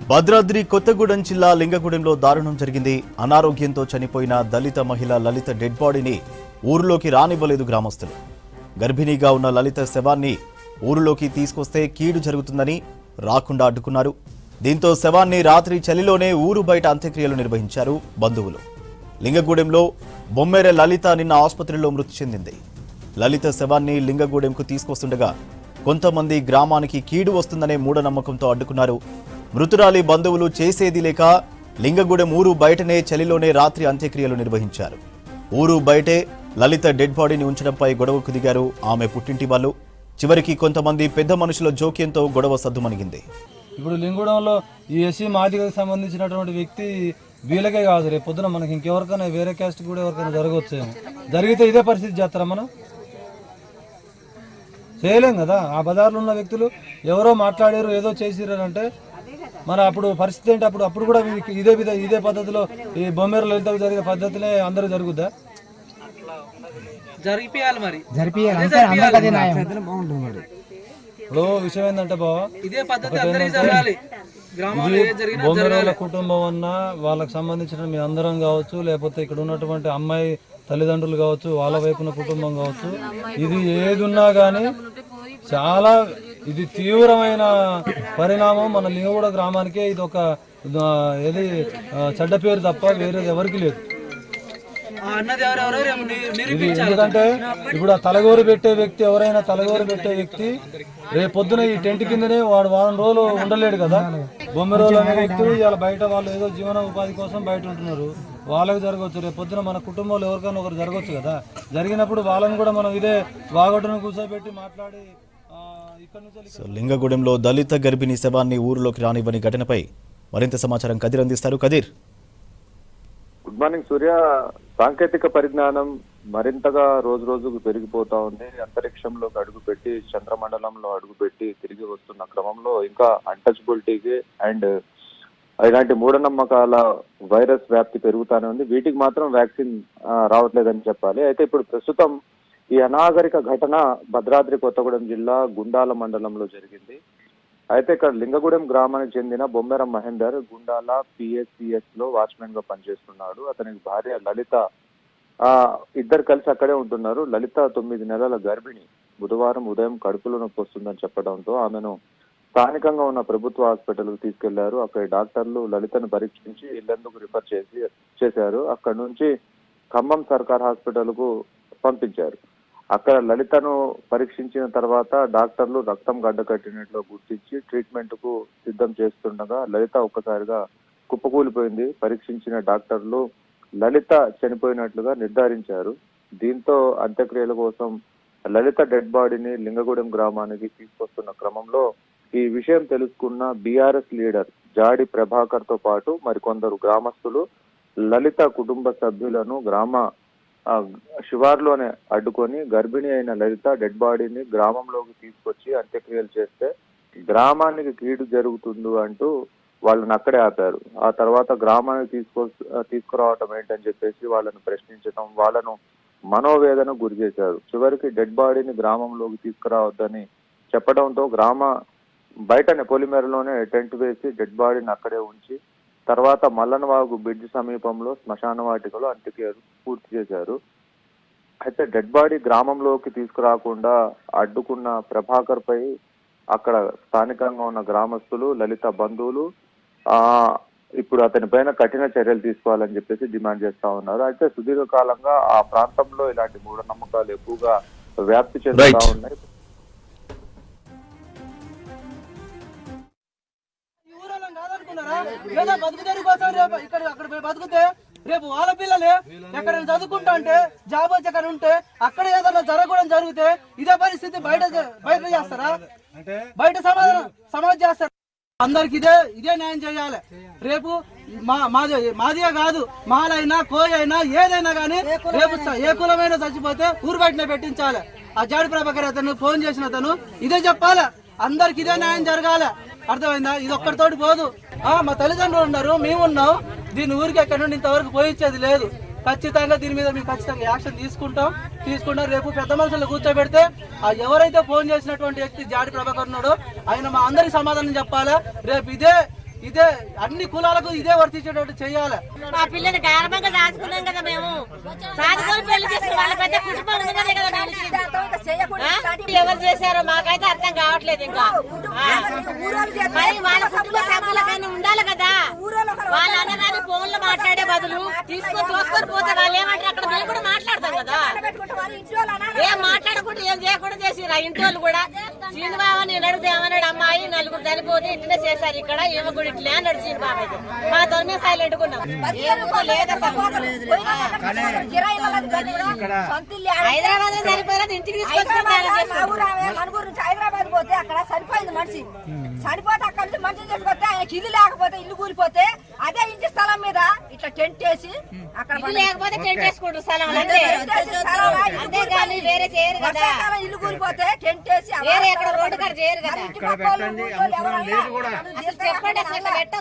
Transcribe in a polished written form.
భద్రాద్రి కొత్తగూడెం జిల్లా లింగగూడెంలో దారుణం జరిగింది. అనారోగ్యంతో చనిపోయిన దళిత మహిళ లలిత డెడ్ బాడీని ఊరిలోకి రానివ్వలేదు గ్రామస్తులు. గర్భిణీగా ఉన్న లలిత శవాన్ని ఊరిలోకి తీసుకొస్తే కీడు జరుగుతుందని రాకుండా అడ్డుకున్నారు. దీంతో శవాన్ని రాత్రి చలిలోనే ఊరు బయట అంత్యక్రియలు నిర్వహించారు బంధువులు. లింగగూడెంలో బొమ్మెర లలిత నిన్న ఆసుపత్రిలో మృతి చెందింది. లలిత శవాన్ని లింగగూడెంకు తీసుకొస్తుండగా కొంతమంది గ్రామానికి కీడు వస్తుందనే మూఢనమ్మకంతో అడ్డుకున్నారు. మృతురాలి బంధువులు చేసేది లేక లింగగూడెం ఊరు బయటనే చలిలోనే రాత్రి అంత్యక్రియలు నిర్వహించారు. ఊరు బయటే లలిత డెడ్ బాడీని ఉంచడంపై గొడవకు దిగారు ఆమె పుట్టింటి వాళ్ళు. చివరికి కొంతమంది పెద్ద మనుషుల జోక్యంతో గొడవ సద్దుమణిగింది. ఇప్పుడు లింగగూడెంలో ఈ ఎస్సీ మాదిగకు సంబంధించినటువంటి వ్యక్తి వీళ్ళకే కాదు, రేపు పొద్దున మనకి ఇంకెవరికైనా వేరే క్యాస్ట్ కూడా ఎవరికైనా జరగవచ్చేమో. జరిగితే ఇదే పరిస్థితి చేస్తారా? మనం చేయలేం కదా. ఆ బజార్లో ఉన్న వ్యక్తులు ఎవరో మాట్లాడారు, ఏదో చేసిర్రు అంటే మన అప్పుడు పరిస్థితి ఏంటి? అప్పుడు కూడా ఇదే పద్ధతిలో ఈ బొమ్మేరు లలితకు జరిగే పద్ధతినే అందరూ జరుగుద్దా? జరిపియాలి మరి, ఇప్పుడు విషయం ఏంటంటే బావ, ఇదే పద్ధతి అందరికీ జరగాలి. బొమ్మేరుల కుటుంబం అన్నా వాళ్ళకి సంబంధించిన మీ అందరం కావచ్చు, లేకపోతే ఇక్కడ ఉన్నటువంటి అమ్మాయి తల్లిదండ్రులు కావచ్చు, వాళ్ళ వైపున కుటుంబం కావచ్చు, ఇది ఏది ఉన్నా కానీ చాలా ఇది తీవ్రమైన పరిణామం. మన లింగగూడ గ్రామానికే ఇది ఒక చెడ్డ పేరు తప్ప వేరేది ఎవరికి లేదు. ఎందుకంటే ఇప్పుడు ఆ తలగోరు పెట్టే వ్యక్తి, ఎవరైనా తలగోరు పెట్టే వ్యక్తి రేపు పొద్దున ఈ టెంట్ కిందనే వాడు వారం రోజులు ఉండలేడు కదా. బొమ్మెరోలు అనే వ్యక్తులు ఇవాళ బయట వాళ్ళు ఏదో జీవన ఉపాధి కోసం బయట ఉంటున్నారు, వాళ్ళకి జరగవచ్చు. రేపు పొద్దున మన కుటుంబంలో ఎవరికైనా ఒకరు జరగవచ్చు కదా. జరిగినప్పుడు వాళ్ళని కూడా మనం ఇదే వాగొట్టును కూర్చోబెట్టి మాట్లాడి లింగగూడెంలో దళిత గర్భిణీ శవాన్ని ఊరిలోకి రానివ్వని ఘటనపై మరింత సమాచారం కదిర్ అందిస్తారు. కదిర్, గుడ్ మార్నింగ్ సూర్య. సాంకేతిక పరిజ్ఞానం మరింతగా రోజు రోజుకు పెరిగిపోతా ఉంది. అంతరిక్షంలోకి అడుగుపెట్టి, చంద్రమండలంలో అడుగుపెట్టి తిరిగి వస్తున్న క్రమంలో ఇంకా అన్టచబిలిటీకి అండ్ ఇలాంటి మూఢనమ్మకాల వైరస్ వ్యాప్తి పెరుగుతానే ఉంది. వీటికి మాత్రం వ్యాక్సిన్ రావట్లేదని చెప్పాలి. అయితే ఇప్పుడు ప్రస్తుతం ఈ అనాగరిక ఘటన భద్రాద్రి కొత్తగూడెం జిల్లా గుండాల మండలంలో జరిగింది. అయితే ఇక్కడ లింగగూడెం గ్రామానికి చెందిన బొమ్మెర మహేందర్ గుండాల పిఎస్సిఎస్ లో వాచ్మెన్ గా పనిచేస్తున్నాడు. అతనికి భార్య లలిత, ఇద్దరు కలిసి అక్కడే ఉంటున్నారు. లలిత 9 నెలల గర్భిణి. బుధవారం ఉదయం కడుపులో నొప్పి వస్తుందని చెప్పడంతో ఆమెను స్థానికంగా ఉన్న ప్రభుత్వ హాస్పిటల్కు తీసుకెళ్లారు. అక్కడ డాక్టర్లు లలితను పరీక్షించి ఇల్లందుకు రిఫర్ చేశారు. అక్కడ నుంచి ఖమ్మం సర్కార్ హాస్పిటల్ కు పంపించారు. అక్కడ లలితను పరీక్షించిన తర్వాత డాక్టర్లు రక్తం గడ్డకట్టినట్లు గుర్తించి ట్రీట్మెంట్ కు సిద్ధం చేస్తుండగా లలిత ఒక్కసారిగా కుప్పకూలిపోయింది. పరీక్షించిన డాక్టర్లు లలిత చనిపోయినట్లుగా నిర్ధారించారు. దీంతో అంత్యక్రియల కోసం లలిత డెడ్ బాడీని లింగగూడెం గ్రామానికి తీసుకొస్తున్న క్రమంలో ఈ విషయం తెలుసుకున్న బీఆర్ఎస్ లీడర్ జాడి ప్రభాకర్ తో పాటు మరికొందరు గ్రామస్తులు లలిత కుటుంబ సభ్యులను గ్రామ శివార్లోనే అడ్డుకొని గర్భిణి అయిన లలిత డెడ్ బాడీని గ్రామంలోకి తీసుకొచ్చి అంత్యక్రియలు చేస్తే గ్రామానికి కీడు జరుగుతుంది అంటూ వాళ్ళని అక్కడే ఆపారు. ఆ తర్వాత గ్రామానికి తీసుకురావటం ఏంటని చెప్పేసి వాళ్ళని ప్రశ్నించడం, వాళ్ళను మనోవేదన గురి చేశారు. చివరికి డెడ్ బాడీని గ్రామంలోకి తీసుకురావద్దని చెప్పడంతో గ్రామ బయటనే పొలిమేరలోనే టెంట్ వేసి డెడ్ బాడీని అక్కడే ఉంచి తర్వాత మల్లనవాగు బ్రిడ్జ్ సమీపంలో శ్మశాన వాటికలో అంత్యక్రియలు పూర్తి చేశారు. అయితే డెడ్ బాడీ గ్రామంలోకి తీసుకురాకుండా అడ్డుకున్న ప్రభాకర్ పై అక్కడ స్థానికంగా ఉన్న గ్రామస్తులు, లలిత బంధువులు ఇప్పుడు అతని పైన కఠిన చర్యలు తీసుకోవాలని చెప్పేసి డిమాండ్ చేస్తా ఉన్నారు. అయితే సుదీర్ఘకాలంగా ఆ ప్రాంతంలో ఇలాంటి మూఢనమ్మకాలు ఎక్కువగా వ్యాప్తి చెందుతా ఉన్నాయి. రేపు వాళ్ళ పిల్లలే ఎక్కడ చదువుకుంటా అంటే జాబ్ వచ్చి అక్కడ ఉంటే అక్కడ ఏదైనా జరగడం జరిగితే ఇదే పరిస్థితి బయట చేస్తారా? బయట సమాజ్ చేస్తారా? అందరికి ఇదే న్యాయం చేయాలి. రేపు మాదిగా కాదు, మాలైనా కోయ అయినా ఏదైనా కానీ రేపు ఏ కులమైనా చచ్చిపోతే ఊరు బయటనే పెట్టించాలి. ఆ జాడి ప్రభాకర్ అతను ఫోన్ చేసిన అతను ఇదే చెప్పాలి. అందరికి ఇదే న్యాయం జరగాలి. అర్థమైందా? ఇది ఒక్కడితోటి పోదు. మా తల్లిదండ్రులు ఉన్నారు, మేము ఉన్నాం. దీని ఊరికి ఎక్కడ నుండి ఇంతవరకు పోయించేది లేదు. ఖచ్చితంగా దీని మీద మేము ఖచ్చితంగా యాక్షన్ తీసుకుంటాం. రేపు పెద్ద మనుషులు కూర్చోబెడితే ఎవరైతే ఫోన్ చేసినటువంటి వ్యక్తి జాడి ప్రభాకర్ ఉన్నాడో ఆయన మా అందరికి సమాధానం చెప్పాలా. రేపు ఇదే ఇదే అన్ని కులాలకు ఇదే వర్తించేటట్టు చేయాలి. మా పిల్లని గర్భంగా దాచుకున్నాం కదా మేము, సాధుకొని పెళ్లి చేసిన వాళ్ళ పెద్ద కుటుంబం ఉన్నదే కదా మనిషి. ఎవరు చేశారో మాకైతే అర్థం కావట్లేదు. ఇంకా మరి వాళ్ళ కుటుంబ సభ్యులకైనా ఉండాలి కదా. వాళ్ళ అన్నదాన్ని ఫోన్ లో మాట్లాడే బదులు తీసుకొని తోసుకొని పోతే వాళ్ళు ఏమంటారు, అక్కడ మేము కూడా మాట్లాడతాం కదా. ఏం మాట్లాడకుండా ఏం చేయకుండా చేసిరా ఇంటి వాళ్ళు కూడా. శ్రీనిబాబు నేను అడిగితే ఏమన్నాడు, అమ్మాయి నలుగురు చనిపోతే ఇట్లనే చేశారు ఇక్కడ, ఏమో కూడా ఇట్లే అన్నాడు శ్రీనిబాబు. అయితే మా తొమ్మిది సార్లు ఎట్టుకున్నాం. హైదరాబాద్ లో సరిపోయినది ఇంటికి హైదరాబాద్ పోతే అక్కడ సరిపోయింది మనిషి, చనిపోతే అక్కడ నుంచి మనిషి చేసుకొస్తే ఆయనకి ఇల్లు లేకపోతే ఇల్లు కూలిపోతే అదే ఇంటి స్థలం మీద ఇట్లా టెంట్ వేసి అక్కడ లేకపోతే టెంట్ వేసుకుంటారు స్థలం అంతేగాని వేరే చేయరు కదా. ఇల్లు కూలిపోతే టెంట్ వేసి వేరే ఎక్కడ రోడ్డు కాడ చేయరు కదా. చెప్పండి చెప్పండి అసలు పెట్టచ్చు.